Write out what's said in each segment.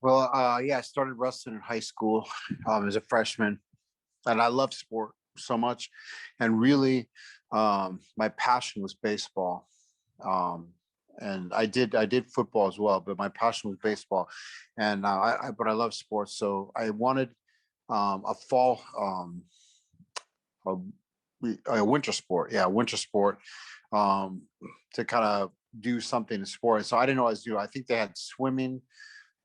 Well, yeah, I started wrestling in high school as a freshman, and I love sport so much. And really, my passion was baseball. Um, and I did football as well, but my passion was baseball. And but I love sports, so I wanted a fall, a, a winter sport, yeah, winter sport, um, to kind of do something in sport. So I didn't know what I was doing. I think they had swimming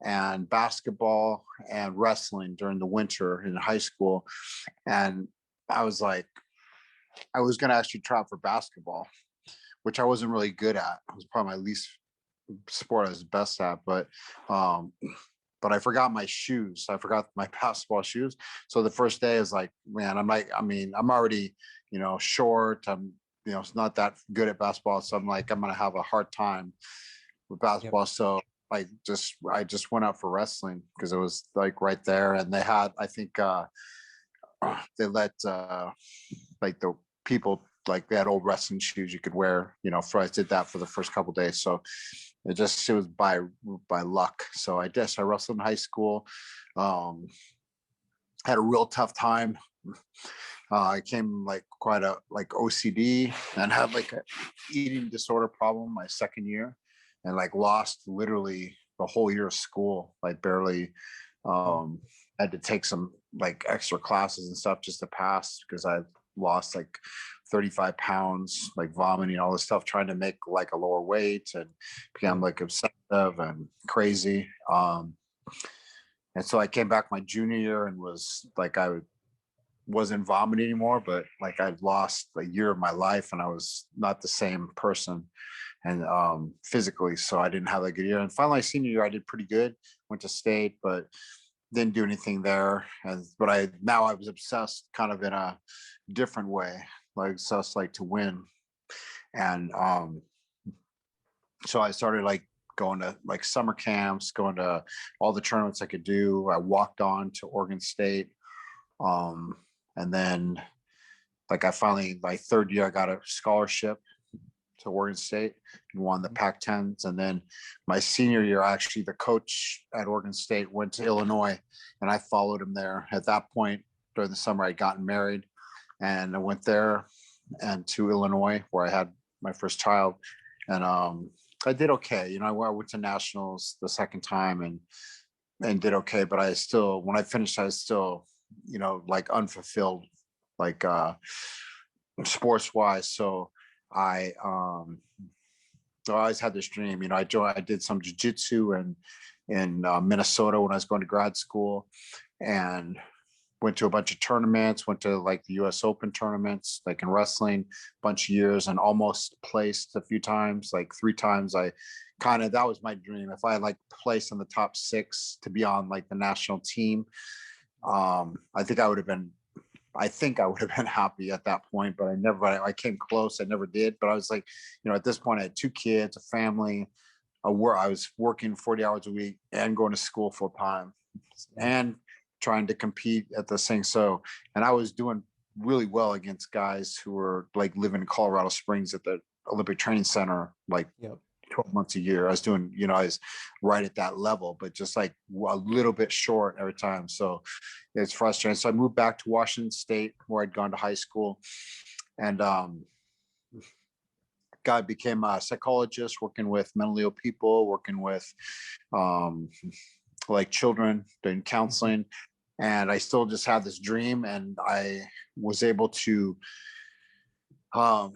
and basketball and wrestling during the winter in high school. And I was like, I was going to actually try out for basketball, which I wasn't really good at. It was probably my least sport I was best at, um, but I forgot my shoes. I forgot my basketball shoes. So the first day is like, man, I'm like, I mean, I'm already, short. I'm, it's not that good at basketball. So I'm like, I'm going to have a hard time with Yep. basketball. So I just went out for wrestling because it was like right there. And they had, I think, they let like the people, like they had old wrestling shoes you could wear, for I did that for the first couple of days. So it was by luck. So I wrestled in high school. um Had a real tough time. I came like quite a like OCD and had like a eating disorder problem my second year, and like lost literally the whole year of school. Like barely, Wow. um had to take some like extra classes and stuff just to pass because I lost like 35 pounds, like vomiting, all this stuff, trying to make like a lower weight, and became Yeah. like obsessive and crazy. And so I came back my junior year and was like, wasn't vomiting anymore, but like I'd lost a year of my life and I was not the same person, and physically. So I didn't have a good year. And finally, senior year, I did pretty good. Went to state, but didn't do anything there. And but I was obsessed kind of in a different way, like obsessed like to win. And so I started like going to like summer camps, going to all the tournaments I could do. I walked on to Oregon State. Um, and then like I finally, my third year, I got a scholarship to Oregon State and won the Pac-10s. And then my senior year, actually, the coach at Oregon State went to Illinois, and I followed him there. At that point, during the summer, I'd gotten married, and I went there and to Illinois, where I had my first child. And I did okay. I went to nationals the second time and did okay. But I still, when I finished, I was still, like unfulfilled, like sports wise. So I so I always had this dream. I did some jujitsu and in Minnesota when I was going to grad school, and went to a bunch of tournaments. Went to like the U.S. Open tournaments, like in wrestling, a bunch of years, and almost placed a few times, like three times. That was my dream. If I had like placed in the top six to be on like the national team, I think I would have been happy at that point, but I came close. I never did. But I was like, at this point I had two kids, a family, I was working 40 hours a week and going to school full time Yeah. and trying to compete at the same. So, and I was doing really well against guys who were like living in Colorado Springs at the Olympic Training Center, like Yep. 12 months a year. I was doing, I was right at that level, but just like a little bit short every time. So it's frustrating. So I moved back to Washington State, where I'd gone to high school, and God became a psychologist, working with mentally ill people, working with um, like children, doing Mhm. counseling. And I still just had this dream, and I was able to um,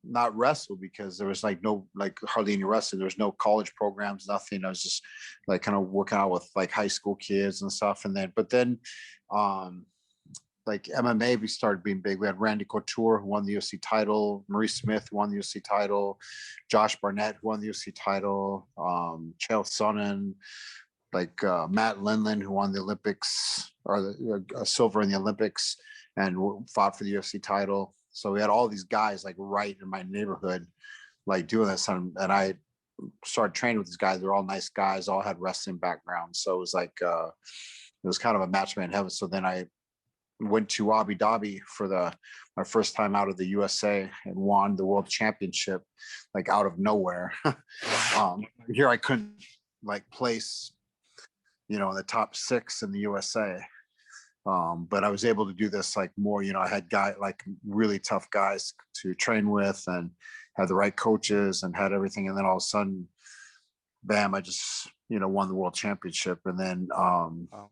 not wrestle because there was like no, like hardly any wrestling. There was no college programs, nothing. I was just like kind of working out with like high school kids and stuff. But then um, like MMA, we started being big. We had Randy Couture, who won the UFC title, Maurice Smith, who won the UFC title, Josh Barnett, who won the UFC title, Chael Sonnen, like Matt Lindland, who won the Olympics, or the silver in the Olympics, and fought for the UFC title. So we had all these guys like right in my neighborhood, like doing this, and I started training with these guys. They're all nice guys, all had wrestling backgrounds. So it was like it was kind of a match made in heaven. So then I went to Abu Dhabi for my first time out of the USA and won the world championship, like out of nowhere. Wow. Here I couldn't like place you know, in the top 6 in the USA. But I was able to do this like more, you know, I had like really tough guys to train with and had the right coaches and had everything. And then all of a sudden, bam, I just, you know, won the world championship. And then, Wow.